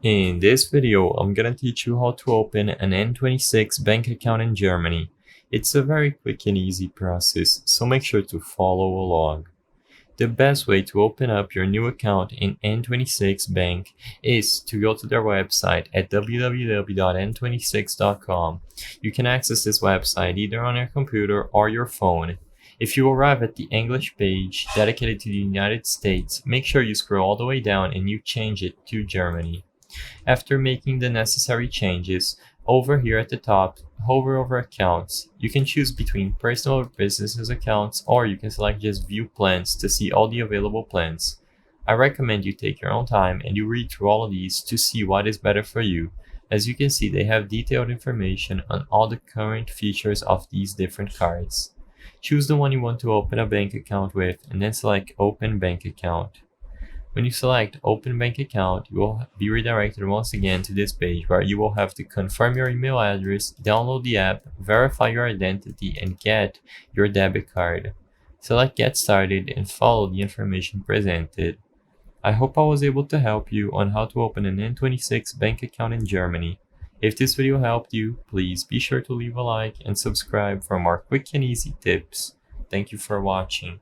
In this video, I'm gonna teach you how to open an N26 bank account in Germany. It's a very quick and easy process, so make sure to follow along. The best way to open up your new account in N26 Bank is to go to their website at www.n26.com. You can access this website either on your computer or your phone. If you arrive at the English page dedicated to the United States, make sure you scroll all the way down and you change it to Germany. After making the necessary changes, over here at the top, hover over accounts. You can choose between personal or business accounts, or you can select just view plans to see all the available plans. I recommend you take your own time and you read through all of these to see what is better for you. As you can see, they have detailed information on all the current features of these different cards. Choose the one you want to open a bank account with and then select Open Bank Account. When you select Open Bank Account, you will be redirected once again to this page where you will have to confirm your email address, download the app, verify your identity, and get your debit card. Select Get Started and follow the information presented. I hope I was able to help you on how to open an N26 bank account in Germany. If this video helped you, please be sure to leave a like and subscribe for more quick and easy tips. Thank you for watching.